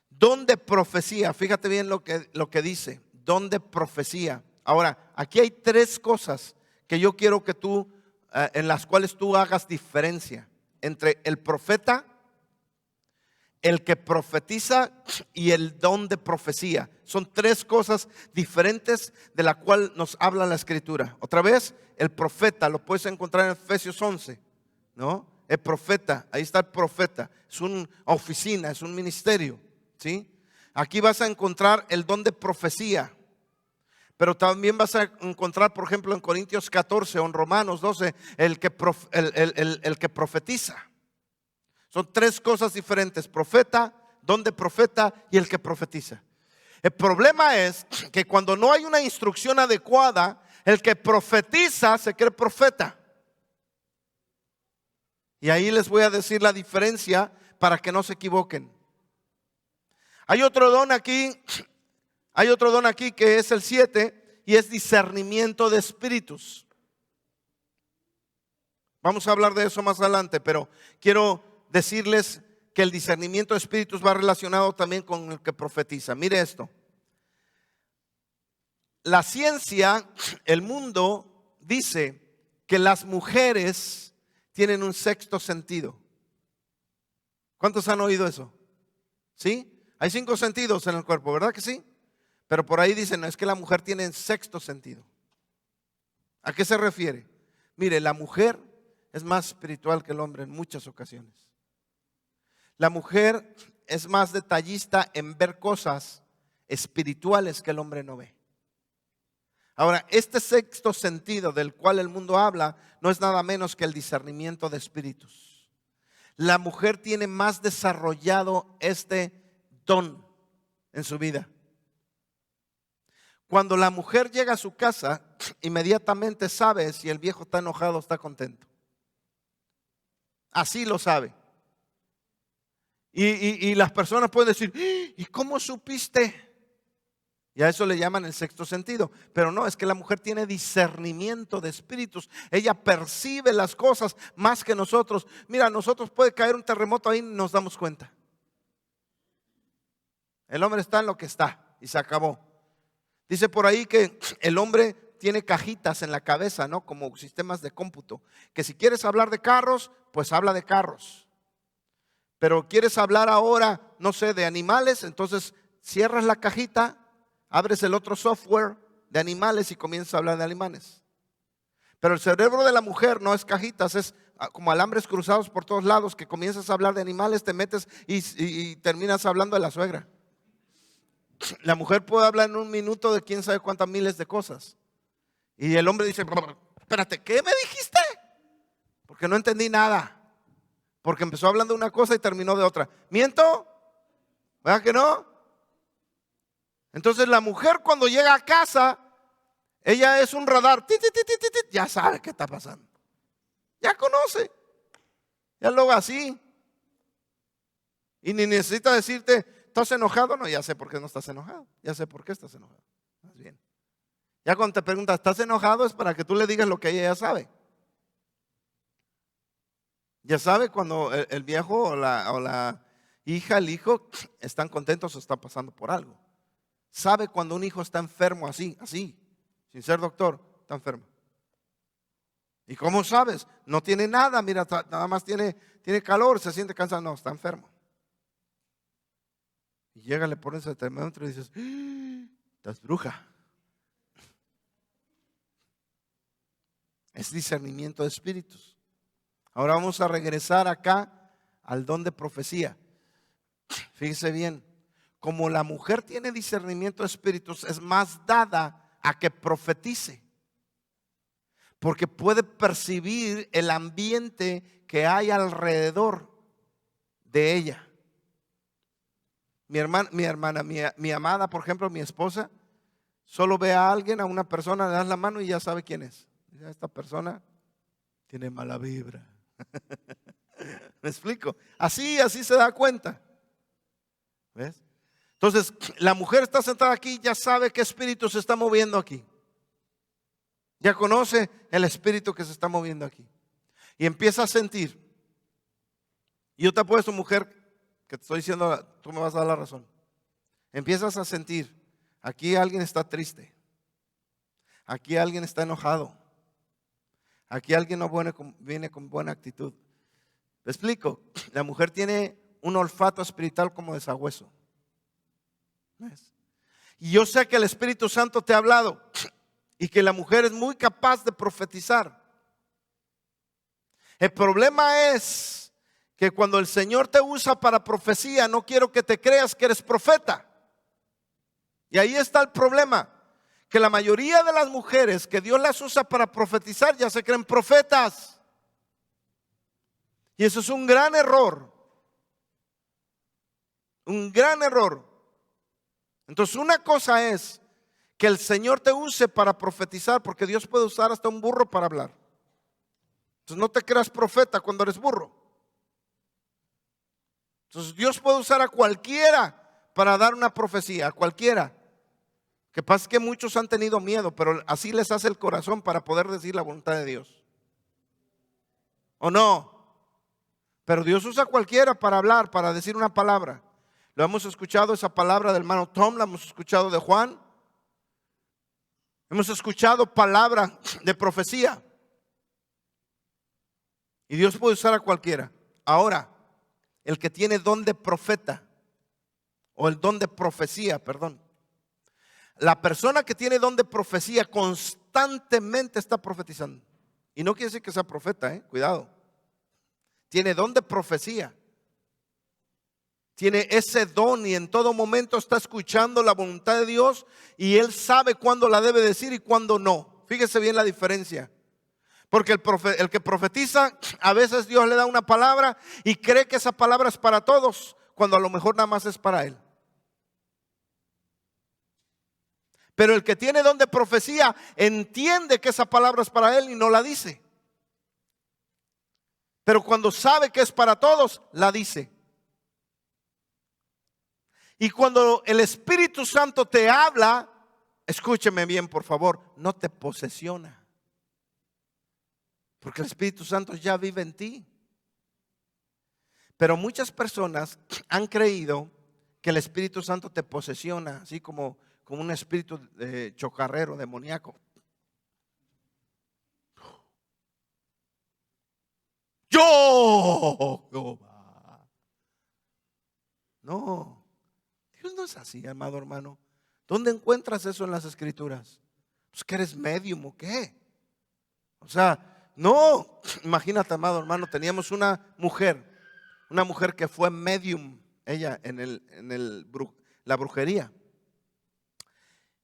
Don de profecía, fíjate bien lo que dice, don de profecía. Ahora, aquí hay 3 cosas que yo quiero que tú, en las cuales tú hagas diferencia entre el profeta, el que profetiza y el don de profecía. Son 3 cosas diferentes de la cual nos habla la escritura. Otra vez, el profeta, lo puedes encontrar en Efesios 11, ¿no? El profeta, ahí está el profeta. Es una oficina, es un ministerio, ¿sí? Aquí vas a encontrar el don de profecía. Pero también vas a encontrar, por ejemplo, en Corintios 14 o en Romanos 12, el que profetiza. Son 3 cosas diferentes: profeta, don de profeta y el que profetiza. El problema es que cuando no hay una instrucción adecuada, el que profetiza se cree profeta. Y ahí les voy a decir la diferencia para que no se equivoquen. Hay otro don aquí que es el 7 y es discernimiento de espíritus. Vamos a hablar de eso más adelante, pero quiero decirles que el discernimiento de espíritus va relacionado también con el que profetiza. Mire esto. La ciencia, el mundo, dice que las mujeres tienen un 6º sentido. ¿Cuántos han oído eso? ¿Sí? Hay 5 sentidos en el cuerpo, ¿verdad que sí? Pero por ahí dicen, no, es que la mujer tiene un 6º sentido. ¿A qué se refiere? Mire, la mujer es más espiritual que el hombre en muchas ocasiones. La mujer es más detallista en ver cosas espirituales que el hombre no ve. Ahora, este 6º sentido del cual el mundo habla no es nada menos que el discernimiento de espíritus. La mujer tiene más desarrollado este don en su vida. Cuando la mujer llega a su casa, inmediatamente sabe si el viejo está enojado o está contento. Así lo sabe. Y las personas pueden decir, ¿y cómo supiste? Y a eso le llaman el sexto sentido. Pero no, es que la mujer tiene discernimiento de espíritus. Ella percibe las cosas más que nosotros. Mira, nosotros puede caer un terremoto ahí y nos damos cuenta. El hombre está en lo que está y se acabó. Dice por ahí que el hombre tiene cajitas en la cabeza, ¿no? Como sistemas de cómputo. Que si quieres hablar de carros, pues habla de carros. Pero quieres hablar ahora, no sé, de animales, entonces cierras la cajita, abres el otro software de animales y comienzas a hablar de animales. Pero el cerebro de la mujer no es cajitas, es como alambres cruzados por todos lados, que comienzas a hablar de animales, te metes y terminas hablando de la suegra. La mujer puede hablar en un minuto de quién sabe cuántas miles de cosas. Y el hombre dice, espérate, ¿qué me dijiste? Porque no entendí nada. Porque empezó hablando de una cosa y terminó de otra. ¿Miento? ¿Verdad que no? Entonces la mujer cuando llega a casa, ella es un radar. Ya sabe qué está pasando. Ya conoce. Ya lo va así. Y ni necesita decirte, ¿estás enojado? No, ya sé por qué no estás enojado. Ya sé por qué estás enojado. Más bien. Ya cuando te pregunta, ¿estás enojado? Es para que tú le digas lo que ella ya sabe. Ya sabe cuando el viejo o la hija, el hijo están contentos o están pasando por algo. Sabe cuando un hijo está enfermo así, sin ser doctor, está enfermo. ¿Y cómo sabes? No tiene nada, mira, nada más tiene calor, se siente cansado, no, está enfermo. Y llega, le pones el termómetro y dices, estás bruja. Es discernimiento de espíritus. Ahora vamos a regresar acá al don de profecía. Fíjese bien, como la mujer tiene discernimiento de espíritus, es más dada a que profetice. Porque puede percibir el ambiente que hay alrededor de ella. Mi amada, por ejemplo, mi esposa, solo ve a alguien, a una persona, le das la mano y ya sabe quién es. Esta persona tiene mala vibra. ¿Me explico? Así se da cuenta. ¿Ves? Entonces, la mujer está sentada aquí, ya sabe qué espíritu se está moviendo aquí. Ya conoce el espíritu que se está moviendo aquí. Y empieza a sentir. Y yo te apuesto, mujer, que te estoy diciendo, tú me vas a dar la razón. Empiezas a sentir, aquí alguien está triste. Aquí alguien está enojado. Aquí alguien no viene con buena actitud. ¿Me explico? La mujer tiene un olfato espiritual como de sabueso. ¿Ves? Y yo sé que el Espíritu Santo te ha hablado y que la mujer es muy capaz de profetizar. El problema es que cuando el Señor te usa para profecía, no quiero que te creas que eres profeta. Y ahí está el problema. Que la mayoría de las mujeres que Dios las usa para profetizar ya se creen profetas. Y eso es un gran error. Un gran error. Entonces una cosa es que el Señor te use para profetizar, porque Dios puede usar hasta un burro para hablar. Entonces no te creas profeta cuando eres burro. Entonces Dios puede usar a cualquiera para dar una profecía, a cualquiera. Que pasa que muchos han tenido miedo, pero así les hace el corazón para poder decir la voluntad de Dios. ¿O no? Pero Dios usa a cualquiera para hablar, para decir una palabra. Lo hemos escuchado, esa palabra del hermano Tom, la hemos escuchado de Juan. Hemos escuchado palabra de profecía. Y Dios puede usar a cualquiera. Ahora, el que tiene don de profeta, o el don de profecía, perdón. La persona que tiene don de profecía constantemente está profetizando. Y no quiere decir que sea profeta, cuidado. Tiene don de profecía. Tiene ese don y en todo momento está escuchando la voluntad de Dios y él sabe cuándo la debe decir y cuándo no. Fíjese bien la diferencia. Porque el que profetiza, a veces Dios le da una palabra y cree que esa palabra es para todos, cuando a lo mejor nada más es para él. Pero el que tiene don de profecía entiende que esa palabra es para él y no la dice. Pero cuando sabe que es para todos, la dice. Y cuando el Espíritu Santo te habla, escúcheme bien por favor, no te posesiona. Porque el Espíritu Santo ya vive en ti. Pero muchas personas han creído que el Espíritu Santo te posesiona, así como un espíritu chocarrero, demoníaco. Yo, Jehová. No, Dios no es así, amado hermano. ¿Dónde encuentras eso en las Escrituras? Pues que eres medium o qué. O sea, no, imagínate, amado hermano, teníamos una mujer que fue medium, ella en la brujería.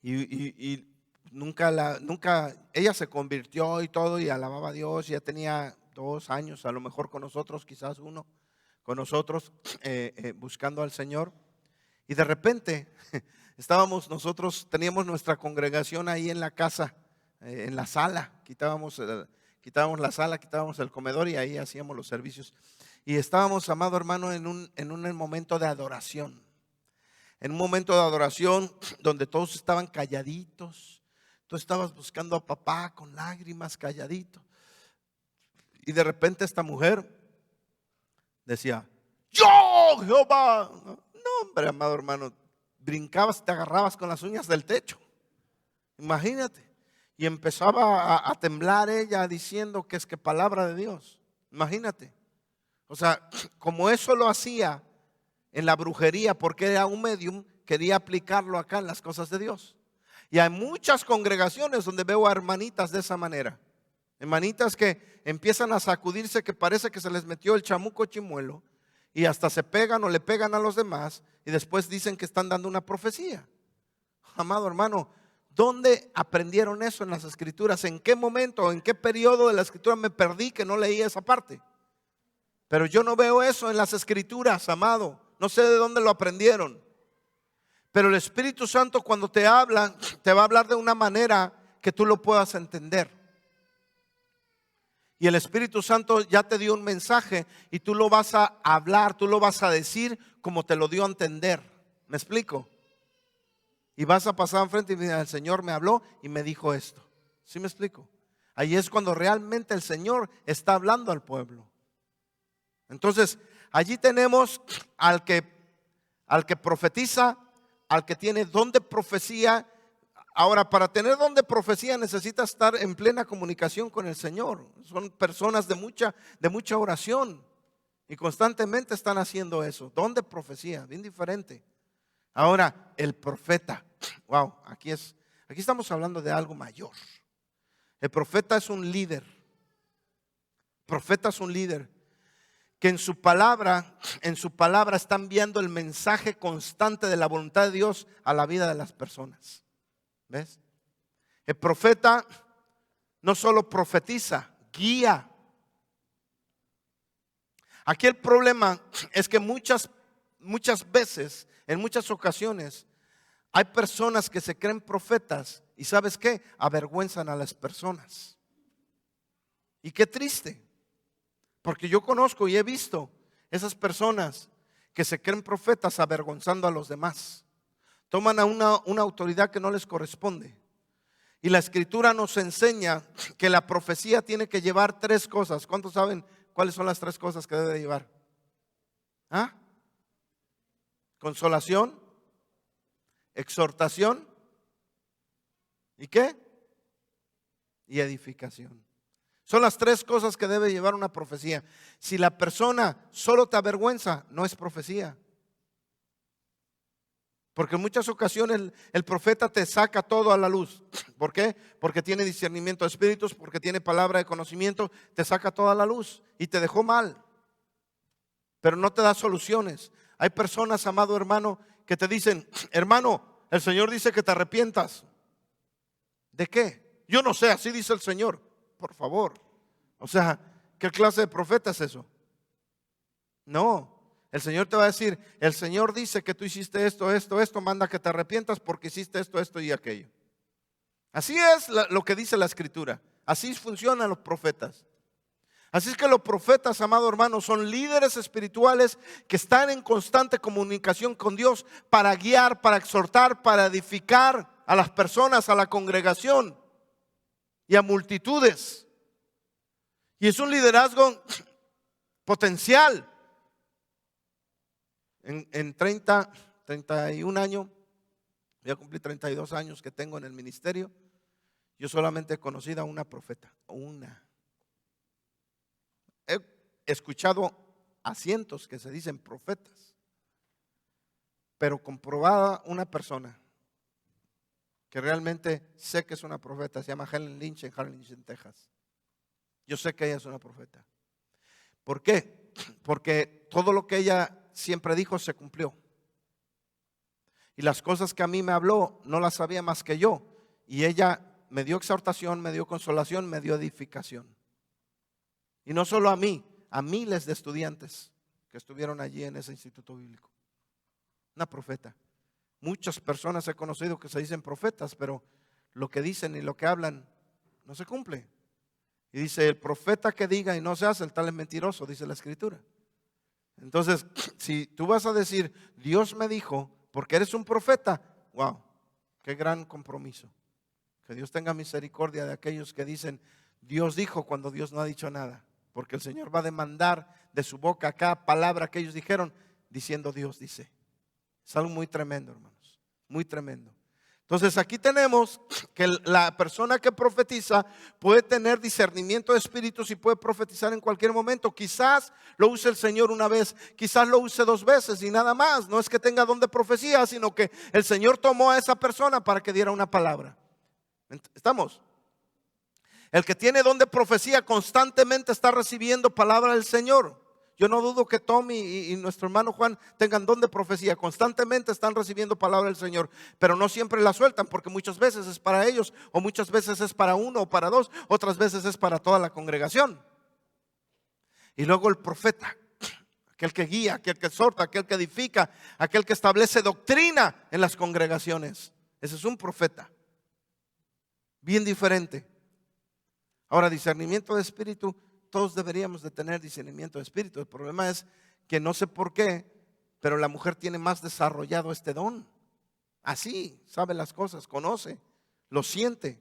Y nunca, ella se convirtió y todo y alababa a Dios. Ya tenía 2 años, a lo mejor con nosotros, quizás 1, con nosotros buscando al Señor. Y de repente teníamos nuestra congregación ahí en la casa, en la sala. Quitábamos la sala, quitábamos el comedor y ahí hacíamos los servicios. Y estábamos, amado hermano, en un momento de adoración. En un momento de adoración donde todos estaban calladitos. Tú estabas buscando a papá con lágrimas, calladito. Y de repente esta mujer decía: yo, Jehová. No, hombre, amado hermano, brincabas y te agarrabas con las uñas del techo. Imagínate. Y empezaba a temblar ella diciendo que es que palabra de Dios. Imagínate. O sea, como eso lo hacía en la brujería, porque era un medium, quería aplicarlo acá en las cosas de Dios. Y hay muchas congregaciones donde veo a hermanitas de esa manera. Hermanitas que empiezan a sacudirse, que parece que se les metió el chamuco chimuelo, y hasta se pegan o le pegan a los demás, y después dicen que están dando una profecía. Amado hermano, ¿dónde aprendieron eso en las Escrituras? ¿En qué momento, en qué periodo de la Escritura me perdí que no leí esa parte? Pero yo no veo eso en las Escrituras, amado. No sé de dónde lo aprendieron. Pero el Espíritu Santo, cuando te habla, te va a hablar de una manera que tú lo puedas entender. Y el Espíritu Santo ya te dio un mensaje y tú lo vas a hablar, tú lo vas a decir como te lo dio a entender. ¿Me explico? Y vas a pasar enfrente y decir: el Señor me habló y me dijo esto. ¿Sí me explico? Ahí es cuando realmente el Señor está hablando al pueblo. Entonces, allí tenemos al que profetiza, al que tiene don de profecía. Ahora, para tener don de profecía necesitas estar en plena comunicación con el Señor. Son personas de mucha oración y constantemente están haciendo eso. Don de profecía, bien diferente. Ahora, el profeta. Wow, aquí estamos hablando de algo mayor. El profeta es un líder. El profeta es un líder que en su palabra está enviando el mensaje constante de la voluntad de Dios a la vida de las personas. ¿Ves? El profeta no solo profetiza, guía. Aquí el problema es que muchas veces, en muchas ocasiones, hay personas que se creen profetas y ¿sabes qué? Avergüenzan a las personas. Y qué triste. Porque yo conozco y he visto esas personas que se creen profetas avergonzando a los demás. Toman a una autoridad que no les corresponde. Y la Escritura nos enseña que la profecía tiene que llevar 3 cosas. ¿Cuántos saben cuáles son las 3 cosas que debe llevar? ¿Ah? Consolación, exhortación, ¿y qué? Y edificación. Son las 3 cosas que debe llevar una profecía. Si la persona solo te avergüenza, no es profecía. Porque en muchas ocasiones el profeta te saca todo a la luz. ¿Por qué? Porque tiene discernimiento de espíritus, porque tiene palabra de conocimiento, te saca todo a la luz y te dejó mal. Pero no te da soluciones. Hay personas, amado hermano, que te dicen: hermano, el Señor dice que te arrepientas. ¿De qué? Yo no sé, así dice el Señor. Por favor. O sea, ¿qué clase de profeta es eso? No. El Señor te va a decir: el Señor dice que tú hiciste esto, manda que te arrepientas porque hiciste esto y aquello. Así es lo que dice la Escritura. Así funcionan los profetas. Así es que los profetas, amado hermano, son líderes espirituales que están en constante comunicación con Dios para guiar, para exhortar, para edificar a las personas, a la congregación y a multitudes. Y es un liderazgo potencial. En 31 años, voy a cumplir 32 años que tengo en el ministerio, yo solamente he conocido a una profeta, una. He escuchado a cientos que se dicen profetas, pero comprobada una persona que realmente sé que es una profeta, se llama Helen Lynch en Harlingen, en Texas. Yo sé que ella es una profeta. ¿Por qué? Porque todo lo que ella siempre dijo se cumplió. Y las cosas que a mí me habló no las sabía más que yo. Y ella me dio exhortación, me dio consolación, me dio edificación. Y no solo a mí, a miles de estudiantes que estuvieron allí en ese instituto bíblico. Una profeta. Muchas personas he conocido que se dicen profetas, pero lo que dicen y lo que hablan no se cumple. Y dice, el profeta que diga y no se hace, el tal es mentiroso, dice la Escritura. Entonces, si tú vas a decir, Dios me dijo, porque eres un profeta, wow, qué gran compromiso. Que Dios tenga misericordia de aquellos que dicen, Dios dijo cuando Dios no ha dicho nada. Porque el Señor va a demandar de su boca cada palabra que ellos dijeron, diciendo Dios dice. Es algo muy tremendo, hermanos, muy tremendo. Entonces aquí tenemos que la persona que profetiza puede tener discernimiento de espíritus y puede profetizar en cualquier momento. Quizás lo use el Señor una vez, quizás lo use 2 veces y nada más. No es que tenga don de profecía, sino que el Señor tomó a esa persona para que diera una palabra. ¿Estamos? El que tiene don de profecía constantemente está recibiendo palabra del Señor. Yo no dudo que Tommy y nuestro hermano Juan tengan don de profecía. Constantemente están recibiendo palabra del Señor, pero no siempre la sueltan porque muchas veces es para ellos, o muchas veces es para uno o para dos, otras veces es para toda la congregación. Y luego el profeta, aquel que guía, aquel que exhorta, aquel que edifica, aquel que establece doctrina en las congregaciones. Ese es un profeta. Bien diferente. Ahora, discernimiento de espíritu, todos deberíamos de tener discernimiento de espíritu. El problema es que no sé por qué, pero la mujer tiene más desarrollado este don. Así, sabe las cosas, conoce, lo siente.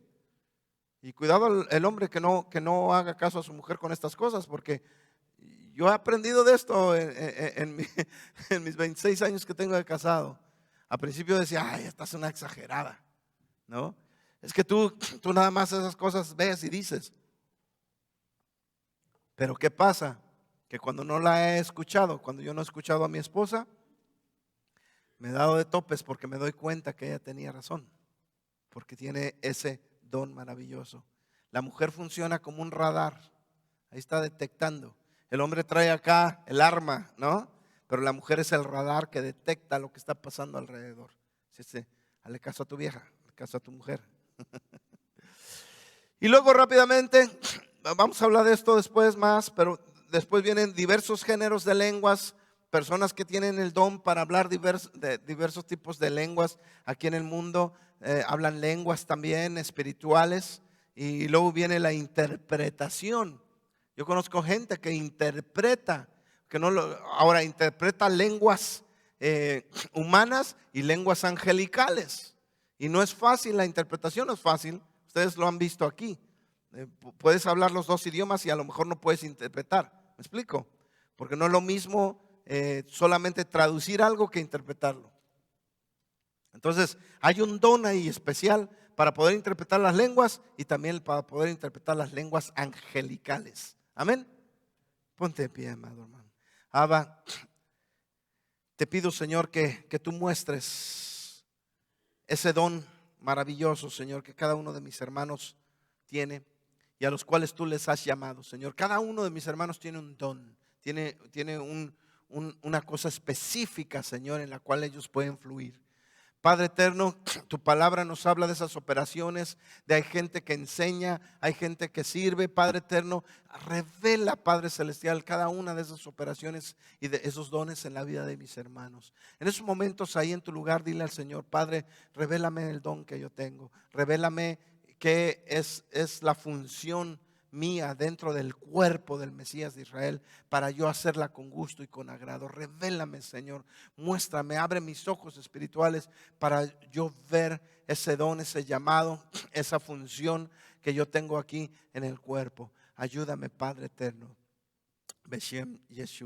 Y cuidado el hombre que no haga caso a su mujer con estas cosas, porque yo he aprendido de esto en mis 26 años que tengo de casado. Al principio decía, ay, esta es una exagerada, ¿no? Es que tú nada más esas cosas ves y dices. Pero ¿qué pasa? Que cuando no la he escuchado, cuando yo no he escuchado a mi esposa, me he dado de topes porque me doy cuenta que ella tenía razón, porque tiene ese don maravilloso. La mujer funciona como un radar, ahí está detectando. El hombre trae acá el arma, ¿no? Pero la mujer es el radar que detecta lo que está pasando alrededor. Hazle caso a tu vieja, hazle caso a tu mujer. Y luego rápidamente, vamos a hablar de esto después más, pero después vienen diversos géneros de lenguas, personas que tienen el don para hablar de diversos tipos de lenguas aquí en el mundo, hablan lenguas también espirituales, y luego viene la interpretación. Yo conozco gente que interpreta, ahora interpreta lenguas humanas y lenguas angelicales, y no es fácil, la interpretación no es fácil. Ustedes lo han visto aquí. Puedes hablar los 2 idiomas y a lo mejor no puedes interpretar. ¿Me explico? Porque no es lo mismo solamente traducir algo que interpretarlo. Entonces, hay un don ahí especial para poder interpretar las lenguas y también para poder interpretar las lenguas angelicales. Amén. Ponte de pie, amado hermano. Abba, te pido, Señor, que tú muestres ese don maravilloso, Señor, que cada uno de mis hermanos tiene y a los cuales tú les has llamado, Señor. Cada uno de mis hermanos tiene un don, tiene una cosa específica, Señor, en la cual ellos pueden fluir. Padre eterno, tu palabra nos habla de esas operaciones, de hay gente que enseña, hay gente que sirve. Padre eterno, revela, Padre celestial, cada una de esas operaciones y de esos dones en la vida de mis hermanos. En esos momentos ahí en tu lugar, dile al Señor, Padre, revélame el don que yo tengo, revélame qué es la función mía dentro del cuerpo del Mesías de Israel, para yo hacerla con gusto y con agrado. Revélame, Señor, muéstrame, abre mis ojos espirituales para yo ver ese don, ese llamado, esa función que yo tengo aquí en el cuerpo. Ayúdame, Padre eterno. Beshem Yeshua.